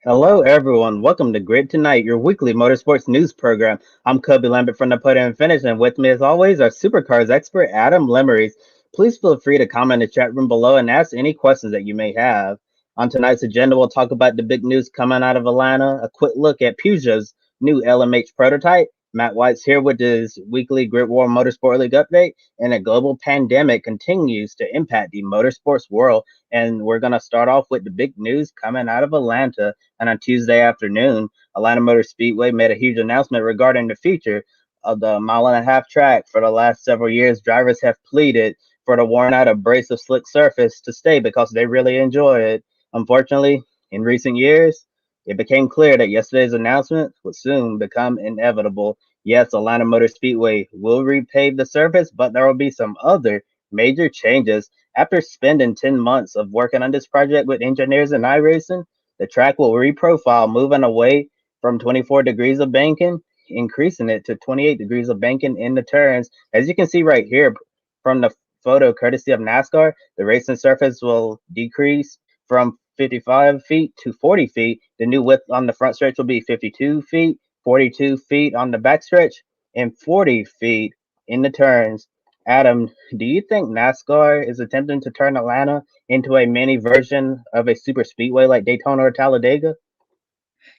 Hello, everyone. Welcome to Grid Tonight, your weekly motorsports news program. I'm Kobe Lambert from the Podium Finish, and with me, as always, our supercars expert, Adam Lemerise. Please feel free to comment in the chat room below and ask any questions that you may have. On tonight's agenda, we'll talk about the big news coming out of Atlanta, a quick look at Peugeot's new LMH prototype. Matt White's here with his weekly Grid War Motorsport League update, and a global pandemic continues to impact the motorsports world. And we're going to start off with the big news coming out of Atlanta. And on Tuesday afternoon, Atlanta Motor Speedway made a huge announcement regarding the future of the mile-and-a-half track. For the last several years, drivers have pleaded for the worn out abrasive slick surface to stay because they really enjoy it. Unfortunately, in recent years, it became clear that yesterday's announcement would soon become inevitable. Yes, Atlanta Motor Speedway will repave the surface, but there will be some other major changes. After spending 10 months of working on this project with engineers and iRacing, the track will reprofile, moving away from 24 degrees of banking, increasing it to 28 degrees of banking in the turns. As you can see right here from the photo courtesy of NASCAR, the racing surface will decrease from 55 feet to 40 feet. The new width on the front stretch will be 52 feet, 42 feet on the back stretch, and 40 feet in the turns. Adam, do you think NASCAR is attempting to turn Atlanta into a mini version of a super speedway like Daytona or Talladega?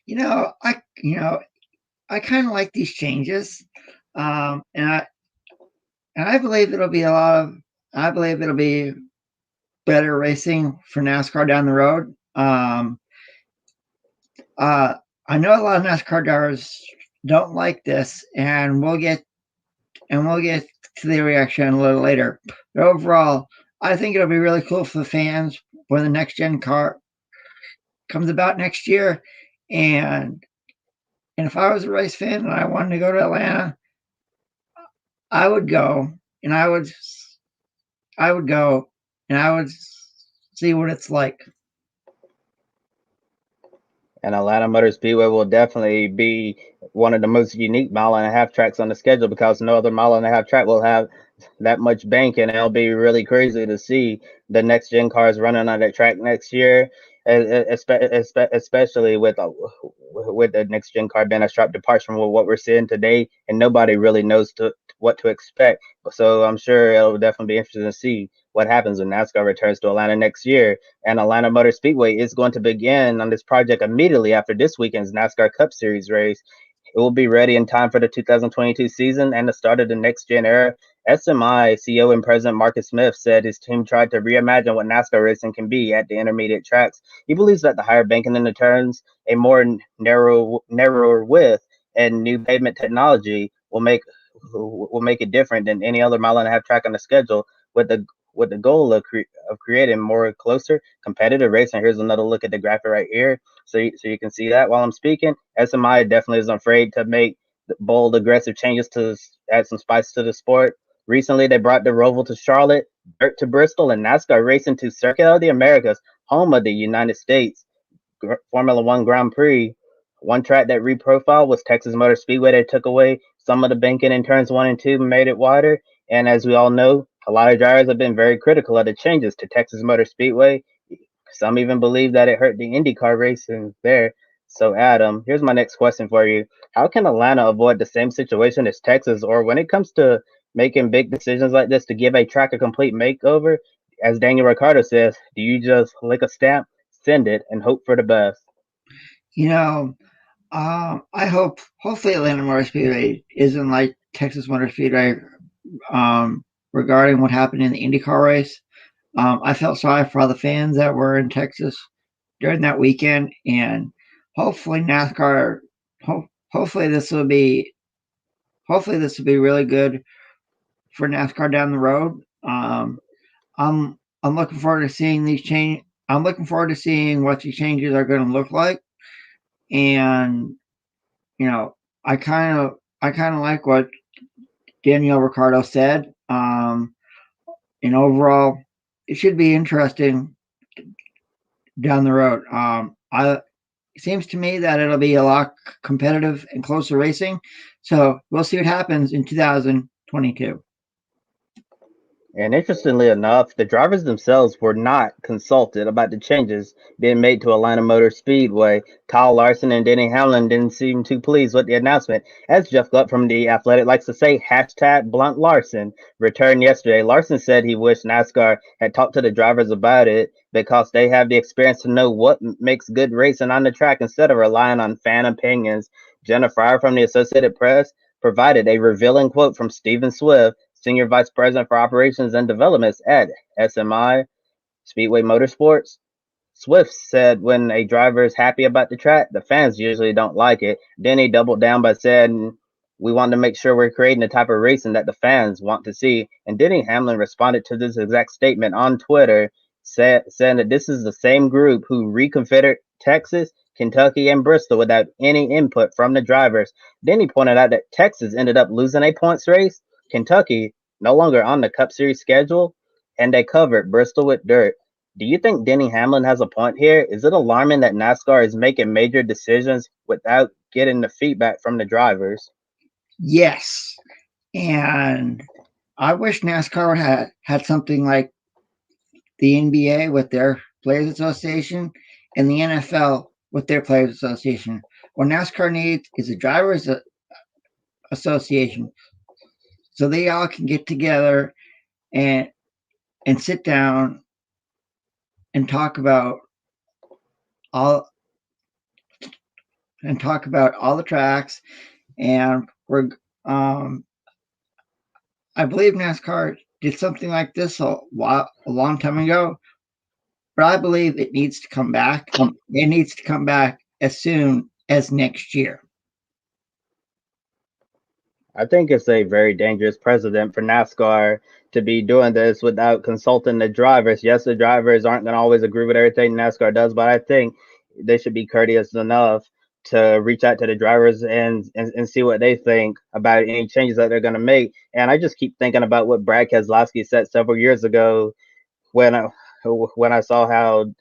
You know, I kind of like these changes, um, and I and I believe it'll be a lot of. I believe it'll be better racing for NASCAR down the road. Uh, I know a lot of NASCAR drivers don't like this, and we'll get to the reaction a little later. But overall, I think it'll be really cool for the fans when the next gen car comes about next year, and and if I was a race fan and I wanted to go to Atlanta, I would go and I would go and I would see what it's like. And Atlanta Motor Speedway will definitely be one of the most unique mile-and-a-half tracks on the schedule because no other mile-and-a-half track will have that much banking. It'll be really crazy to see the next gen cars running on that track next year, especially with the next gen car being a sharp departure from what we're seeing today, and nobody really knows what to expect. So I'm sure it'll definitely be interesting to see what happens when NASCAR returns to Atlanta next year. And Atlanta Motor Speedway is going to begin on this project immediately after this weekend's NASCAR Cup Series race. It will be ready in time for the 2022 season and the start of the next gen era. SMI CEO and President Marcus Smith said his team tried to reimagine what NASCAR racing can be at the intermediate tracks. He believes that the higher banking in the turns, a more narrower width, and new pavement technology will make it different than any other mile-and-a-half track on the schedule, with the goal of creating more closer competitive racing. Here's another look at the graphic right here, so you can see that while I'm speaking. SMI definitely isn't afraid to make bold, aggressive changes to add some spice to the sport. Recently, they brought the Roval to Charlotte, Dirt to Bristol, and NASCAR racing to Circuit of the Americas, home of the United States Formula One Grand Prix. One track that reprofiled was Texas Motor Speedway. They took away some of the banking in turns one and two, made it wider. And as we all know, a lot of drivers have been very critical of the changes to Texas Motor Speedway. Some even believe that it hurt the IndyCar racing there. So, Adam, here's my next question for you. How can Atlanta avoid the same situation as Texas, or when it comes to making big decisions like this to give a track a complete makeover? As Daniel Ricciardo says, do you just lick a stamp, send it, and hope for the best? You know, I hopefully Atlanta Motor Speedway isn't like Texas Motor Speedway regarding what happened in the IndyCar race. I felt sorry for all the fans that were in Texas during that weekend, and hopefully NASCAR. Hopefully this will be really good for NASCAR down the road. I'm looking forward to seeing these change. I'm looking forward to seeing what these changes are going to look like, and you know, I kind of like what Daniel Ricciardo said. And overall, it should be interesting down the road. It seems to me that it'll be a lot competitive and closer racing. So we'll see what happens in 2022. And interestingly enough, the drivers themselves were not consulted about the changes being made to Atlanta Motor Speedway. Kyle Larson and Denny Hamlin didn't seem too pleased with the announcement. As Jeff Gluck from The Athletic likes to say, hashtag blunt Larson returned yesterday. Larson said he wished NASCAR had talked to the drivers about it because they have the experience to know what makes good racing on the track instead of relying on fan opinions. Jenna Fryer from the Associated Press provided a revealing quote from Stephen Swift, Senior Vice President for Operations and Developments at SMI Speedway Motorsports. Swift said when a driver is happy about the track, the fans usually don't like it. Then he doubled down by saying, we want to make sure we're creating the type of racing that the fans want to see. And Denny Hamlin responded to this exact statement on Twitter, saying that this is the same group who reconfigured Texas, Kentucky, and Bristol without any input from the drivers. Then he pointed out that Texas ended up losing a points race, Kentucky no longer on the Cup Series schedule, and they covered Bristol with dirt. Do you think Denny Hamlin has a point here? Is it alarming that NASCAR is making major decisions without getting the feedback from the drivers? Yes, and I wish NASCAR had something like the NBA with their Players Association and the NFL with their Players Association. What NASCAR needs is a Drivers Association so they all can get together and sit down and all talk about all the tracks. And um, I believe NASCAR did something like this a long time ago, but I believe it needs to come back. It needs to come back as soon as next year. I think it's a very dangerous precedent for NASCAR to be doing this without consulting the drivers. Yes, the drivers aren't going to always agree with everything NASCAR does, but I think they should be courteous enough to reach out to the drivers and see what they think about any changes that they're going to make. And I just keep thinking about what Brad Keselowski said several years ago when I saw how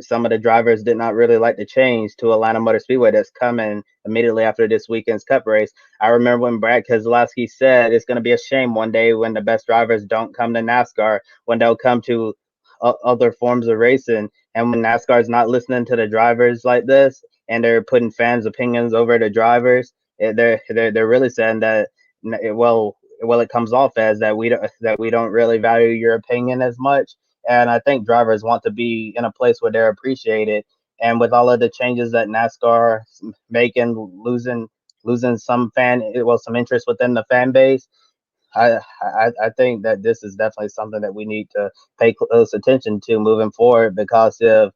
some of the drivers did not really like the change to Atlanta Motor Speedway that's coming immediately after this weekend's Cup race. I remember when Brad Keselowski said it's going to be a shame one day when the best drivers don't come to NASCAR, when they'll come to other forms of racing, and when NASCAR is not listening to the drivers like this, and they're putting fans' opinions over the drivers. They're really saying that well it comes off as that we don't really value your opinion as much, and I think drivers want to be in a place where they're appreciated. And with all of the changes that NASCAR making, losing some interest within the fan base, I think that this is definitely something that we need to pay close attention to moving forward, because if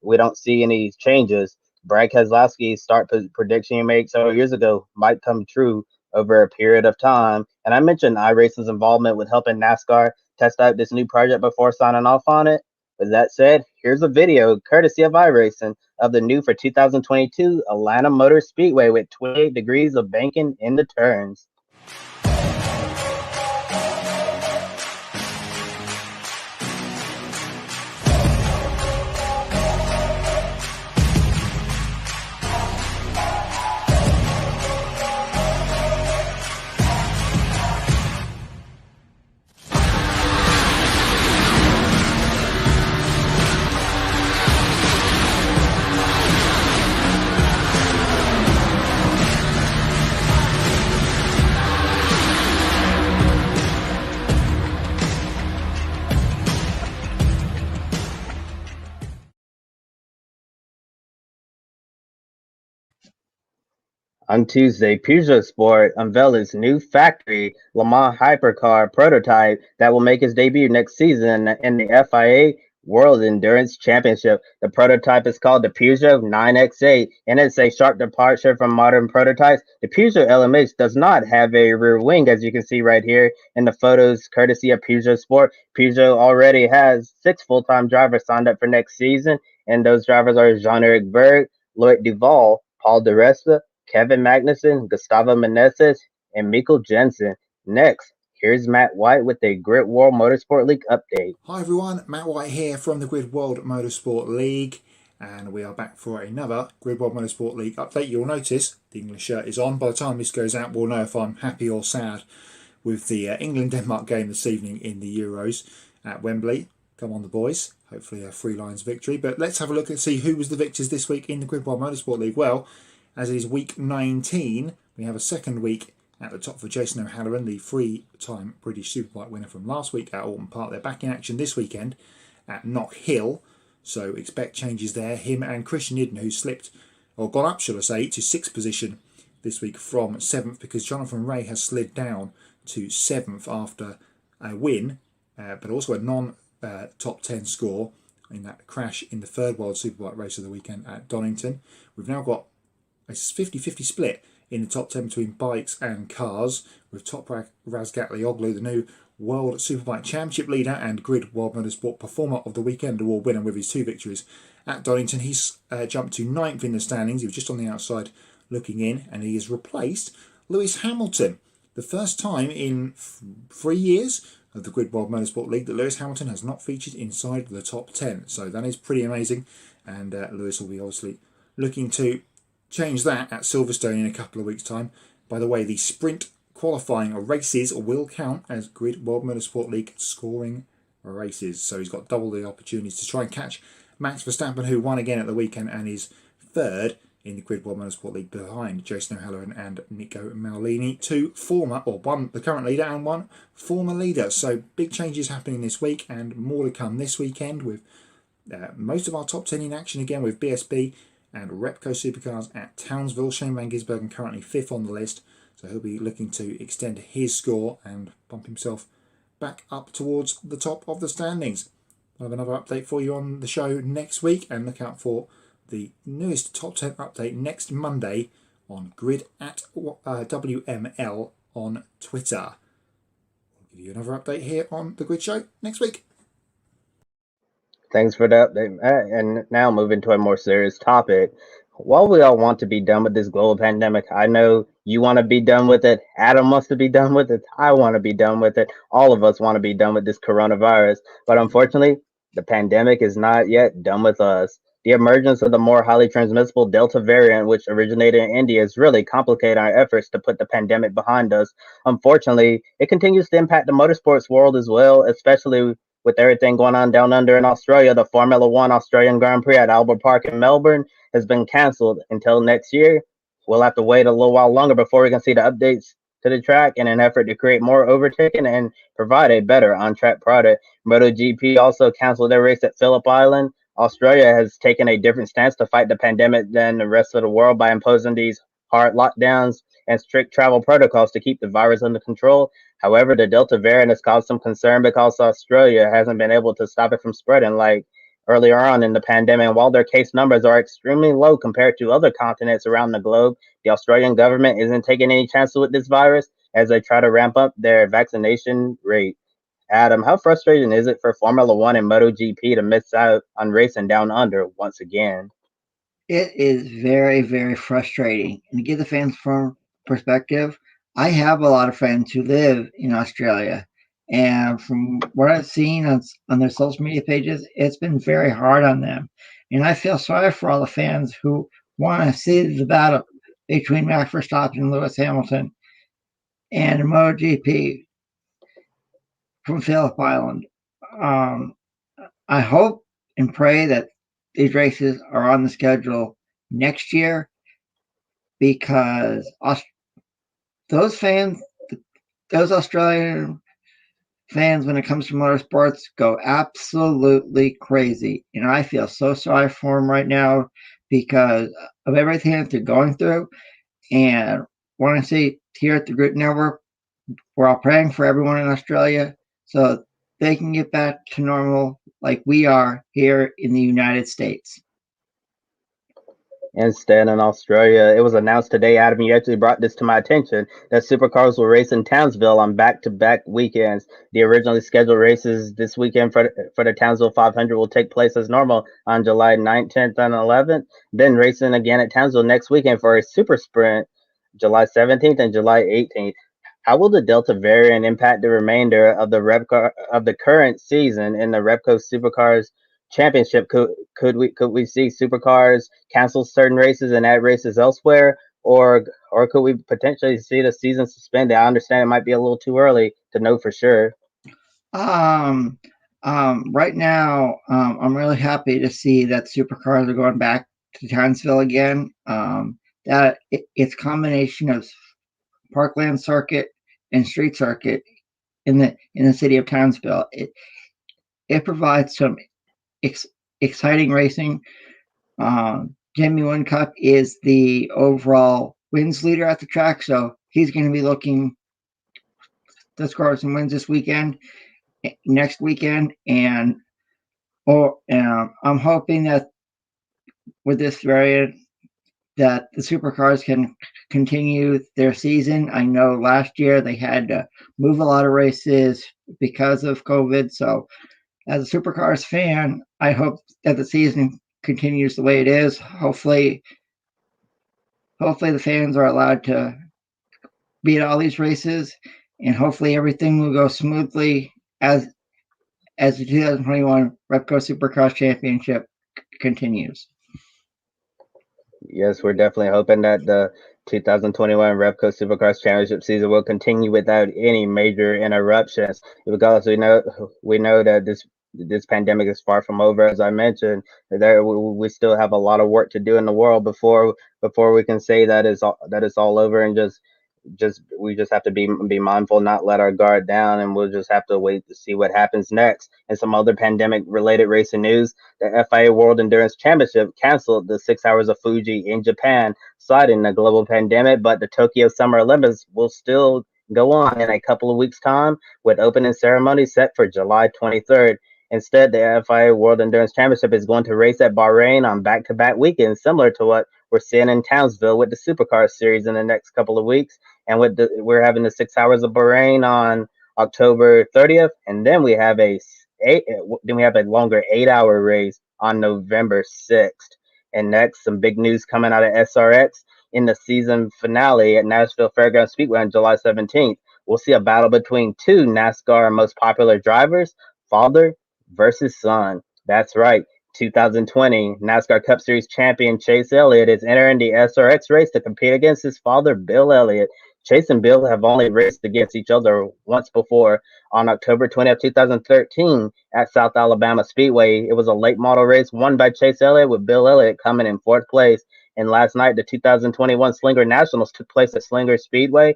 we don't see any changes, Brad Keselowski's prediction he made several years ago might come true over a period of time. And I mentioned iRacing's involvement with helping NASCAR test out this new project before signing off on it. With that said, here's a video courtesy of iRacing of the new for 2022 Atlanta Motor Speedway with 28 degrees of banking in the turns. On Tuesday, Peugeot Sport unveiled its new factory Le Mans hypercar prototype that will make its debut next season in the FIA World Endurance Championship. The prototype is called the Peugeot 9X8, and it's a sharp departure from modern prototypes. The Peugeot LMH does not have a rear wing, as you can see right here in the photos, courtesy of Peugeot Sport. Peugeot already has 6 full-time drivers signed up for next season, and those drivers are Jean-Eric Berg, Loic Duval, Paul di Resta, Kevin Magnussen, Gustavo Meneses, and Mikkel Jensen. Next, here's Matt White with a Grid World Motorsport League update. Hi everyone, Matt White here from the Grid World Motorsport League, and we are back for another Grid World Motorsport League update. You'll notice the English shirt is on. By the time this goes out, we'll know if I'm happy or sad with the England-Denmark game this evening in the Euros at Wembley. Come on, the boys. Hopefully a 3 lines victory. But let's have a look and see who was the victors this week in the Grid World Motorsport League. Well, as it is week 19, we have a second week at the top for Jason O'Halloran, the 3-time British Superbike winner from last week at Alton Park. They're back in action this weekend at Knock Hill, so expect changes there. Him and Christian Idden, who slipped, or gone up, shall I say, to 6th position this week from 7th, because Jonathan Ray has slid down to 7th after a win, but also a non-top 10 score in that crash in the third World Superbike race of the weekend at Donington. We've now got a 50-50 split in the top 10 between bikes and cars, with Toprak Razgatlioglu, the new World Superbike Championship leader and Grid World Motorsport Performer of the Weekend award winner with his 2 victories at Donington. He's jumped to 9th in the standings. He was just on the outside looking in, and he has replaced Lewis Hamilton. The first time in 3 years of the Grid World Motorsport League that Lewis Hamilton has not featured inside the top 10. So that is pretty amazing, and Lewis will be obviously looking to change that at Silverstone in a couple of weeks' time. By the way, the sprint qualifying races will count as Grid World Motorsport League scoring races. So he's got double the opportunities to try and catch Max Verstappen, who won again at the weekend and is 3rd in the Grid World Motorsport League behind Jason O'Halloran and Nico Maulini, 2 former, or 1 the current leader and 1 former leader. So big changes happening this week and more to come this weekend, with most of our top 10 in action again with BSB and Repco Supercars at Townsville. Shane Van Gisbergen currently 5th on the list, so he'll be looking to extend his score and bump himself back up towards the top of the standings. I'll have another update for you on the show next week, and look out for the newest top 10 update next Monday on Grid at WML on Twitter. I'll give you another update here on the Grid Show next week. Thanks for the update, Matt. And now moving to a more serious topic. While we all want to be done with this global pandemic, I know you want to be done with it. Adam wants to be done with it. I want to be done with it. All of us want to be done with this coronavirus. But unfortunately, the pandemic is not yet done with us. The emergence of the more highly transmissible Delta variant, which originated in India, is really complicating our efforts to put the pandemic behind us. Unfortunately, it continues to impact the motorsports world as well, especially with everything going on down under in Australia. The Formula One Australian Grand Prix at Albert Park in Melbourne has been cancelled until next year. We'll have to wait a little while longer before we can see the updates to the track in an effort to create more overtaking and provide a better on-track product. MotoGP also canceled their race at Phillip Island. Australia has taken a different stance to fight the pandemic than the rest of the world by imposing these hard lockdowns and strict travel protocols to keep the virus under control. However, the Delta variant has caused some concern because Australia hasn't been able to stop it from spreading like earlier on in the pandemic. And while their case numbers are extremely low compared to other continents around the globe, the Australian government isn't taking any chances with this virus as they try to ramp up their vaccination rate. Adam, how frustrating is it for Formula One and MotoGP to miss out on racing down under once again? It is very, very frustrating. And to give the fans from perspective, I have a lot of friends who live in Australia. And from what I've seen on their social media pages, it's been very hard on them. And I feel sorry for all the fans who want to see the battle between Max Verstappen and Lewis Hamilton and MotoGP from Phillip Island. I hope and pray that these races are on the schedule next year, because those Australian fans, when it comes to motorsports, go absolutely crazy. And I feel so sorry for them right now because of everything that they're going through. And want to say here at the Grid Network, we're all praying for everyone in Australia so they can get back to normal like we are here in the United States. Instead, in Australia, it was announced today, Adam, you actually brought this to my attention, that supercars will race in Townsville on back-to-back weekends. The originally scheduled races this weekend for the Townsville 500 will take place as normal on July 9th, 10th, and 11th. Then racing again at Townsville next weekend for a super sprint, July 17th and July 18th. How will the Delta variant impact the remainder of the current season in the Repco Supercars Championship? Could we see supercars cancel certain races and add races elsewhere, or or could we potentially see the season suspended? I understand it might be a little too early to know for sure. Right now, I'm really happy to see that supercars are going back to Townsville again. It's a combination of Parkland Circuit and Street Circuit in the city of Townsville. It provides some exciting racing. Jimmy Wincup is the overall wins leader at the track, so he's going to be looking to score some wins this weekend, next weekend, and I'm hoping that with this variant that the supercars can continue their season. I know last year they had to move a lot of races because of COVID. So as a supercars fan, I hope that the season continues the way it is. Hopefully the fans are allowed to be at all these races, and hopefully everything will go smoothly as the 2021 Repco Supercross Championship continues. Yes, we're definitely hoping that the 2021 Repco Supercross Championship season will continue without any major interruptions. Because we know that this pandemic is far from over, as I mentioned. There we still have a lot of work to do in the world before we can say that it's all over, and we just have to be mindful, not let our guard down, and we'll just have to wait to see what happens next. And some other pandemic related racing news: the FIA World Endurance Championship canceled the 6 hours of Fuji in Japan, citing the global pandemic, but the Tokyo Summer Olympics will still go on in a couple of weeks' time, with opening ceremony set for July 23rd. Instead, the FIA World Endurance Championship is going to race at Bahrain on back-to-back weekends, similar to what we're seeing in Townsville with the Supercar Series in the next couple of weeks. And we're having the 6 hours of Bahrain on October 30th, and then we have a longer 8 hour race on November 6th. And next, some big news coming out of SRX in the season finale at Nashville Fairgrounds Speedway on July 17th. We'll see a battle between two NASCAR most popular drivers, father versus son. That's right. 2020 NASCAR Cup Series champion Chase Elliott is entering the SRX race to compete against his father, Bill Elliott. Chase and Bill have only raced against each other once before, on October 20th, 2013 at South Alabama Speedway. It was a late model race won by Chase Elliott, with Bill Elliott coming in fourth place. And last night, the 2021 Slinger Nationals took place at Slinger Speedway.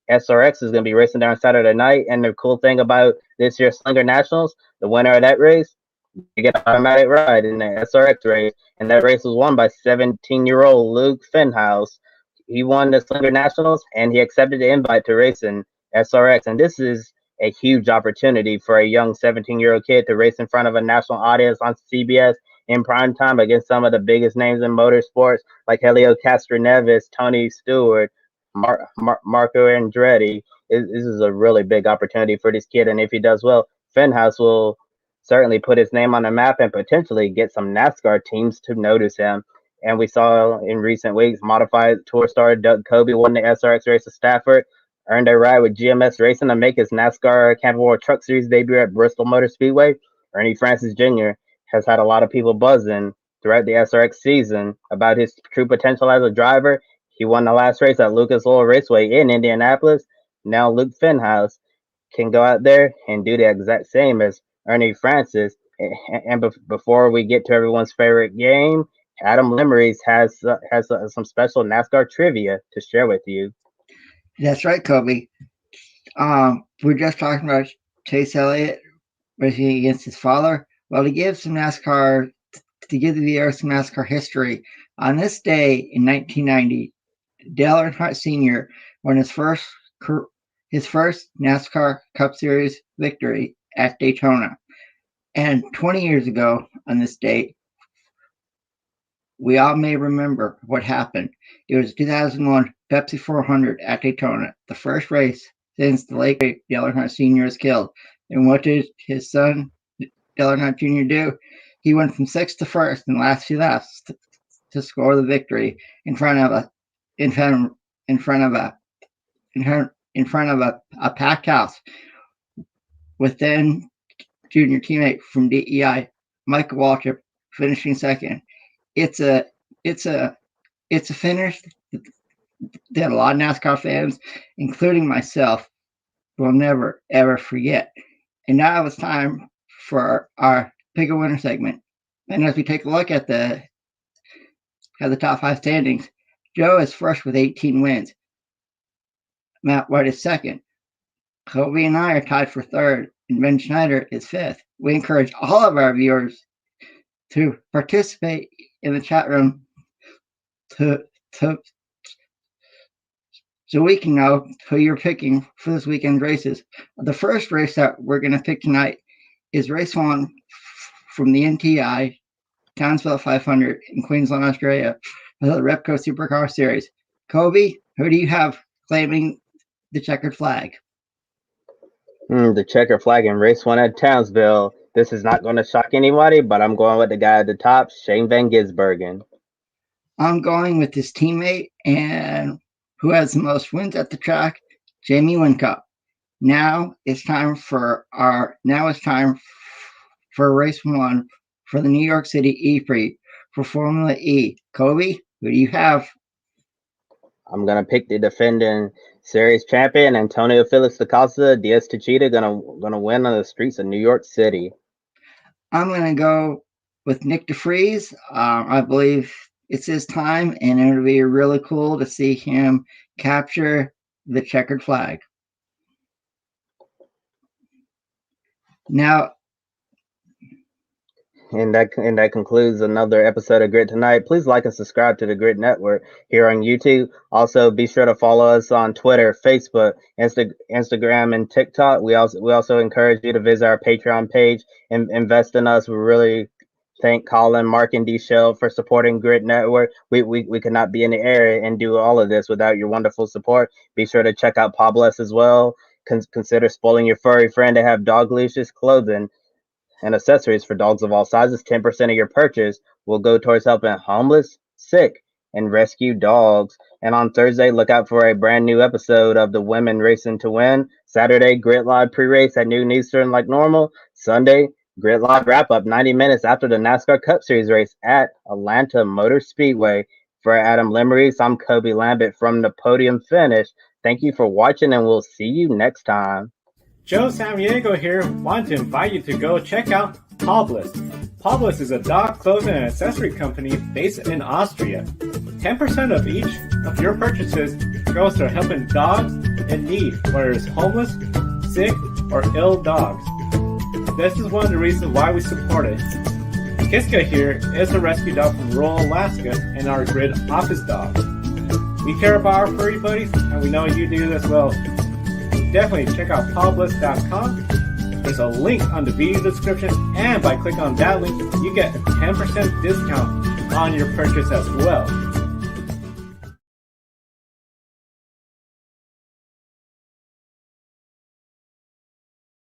SRX is going to be racing there on Saturday night. And the cool thing about this year's Slinger Nationals, the winner of that race, you get an automatic ride in the SRX race. And that race was won by 17-year-old Luke Fenhouse. He won the Slinger Nationals, and he accepted the invite to race in SRX. And this is a huge opportunity for a young 17-year-old kid to race in front of a national audience on CBS in prime time against some of the biggest names in motorsports, like Helio Castroneves, Tony Stewart, Marco Andretti. This is a really big opportunity for this kid, and if he does well, Fenhouse will certainly put his name on the map and potentially get some NASCAR teams to notice him. And we saw in recent weeks, modified tour star Doug Coby won the SRX race at Stafford, earned a ride with GMS Racing to make his NASCAR Camping World Truck Series debut at Bristol Motor Speedway. Ernie Francis Jr. has had a lot of people buzzing throughout the SRX season about his true potential as a driver. He won the last race at Lucas Oil Raceway in Indianapolis. Now Luke Fenhouse can go out there and do the exact same as Ernie Francis. And before we get to everyone's favorite game, Adam Lemerise has some special NASCAR trivia to share with you. That's right, Kobe. We're just talking about Chase Elliott racing against his father. Well, to give the viewers some NASCAR history, on this day in 1990, Dale Earnhardt Sr. won his first NASCAR Cup Series victory at Daytona. And 20 years ago on this date, we all may remember what happened. It was 2001 Pepsi 400 at Daytona, the first race since the late great Dale Earnhardt Sr. was killed. And what did his son, Dale Earnhardt Jr. do? He went from sixth to first in the last few laps to score the victory in front of a packed house, with then junior teammate from DEI, Michael Waltrip, finishing second. It's a finish that a lot of NASCAR fans, including myself, will never, ever forget. And now it's time for our Pick a Winner segment. And as we take a look at the top 5 standings, Joe is first with 18 wins. Matt White is second. Kobe and I are tied for third, and Ben Schneider is fifth. We encourage all of our viewers to participate in the chat room so we can know who you're picking for this weekend's races. The first race that we're going to pick tonight is race 1 from the NTI Townsville 500 in Queensland, Australia, for the Repco Supercar Series. Kobe, who do you have claiming the checkered flag? The checkered flag in race 1 at Townsville. This is not going to shock anybody, but I'm going with the guy at the top, Shane Van Gisbergen. I'm going with his teammate and who has the most wins at the track, Jamie Whincup. Now it's time for race 1 for the New York City E-Prix for Formula E. Kobe, who do you have? I'm going to pick the defending series champion, Antonio Felix da Costa Diaz Techeetah, gonna win on the streets of New York City. I'm going to go with Nick DeFries. I believe it's his time, and it'll be really cool to see him capture the checkered flag. Now, and that concludes another episode of Grid Tonight. Please like and subscribe to the Grid Network here on YouTube. Also, be sure to follow us on Twitter, Facebook, Instagram, and TikTok. We also encourage you to visit our Patreon page and invest in us. We really thank Colin, Mark, and D-Shell for supporting Grid Network. We could not be in the area and do all of this without your wonderful support. Be sure to check out Pablos as well. Consider spoiling your furry friend to have dog leashes, clothing, and accessories for dogs of all sizes. 10% of your purchase will go towards helping homeless, sick, and rescued dogs. And on Thursday, look out for a brand new episode of the Women Racing to Win. Saturday, Grid Live pre-race at noon Eastern like normal. Sunday, Grid Live wrap-up 90 minutes after the NASCAR Cup Series race at Atlanta Motor Speedway. For Adam Lemerise, I'm Kobe Lambeth from the Podium Finish. Thank you for watching, and we'll see you next time. Joe Samaniego here, wanted to invite you to go check out Pablos. Pablos is a dog clothing and accessory company based in Austria. 10% of each of your purchases goes to helping dogs in need, whether it's homeless, sick, or ill dogs. This is one of the reasons why we support it. Kiska here is a rescue dog from rural Alaska and our Grid office dog. We care about our furry buddies, and we know you do as well. Definitely check out pablos.com. There's a link on the video description, and by clicking on that link, you get a 10% discount on your purchase as well.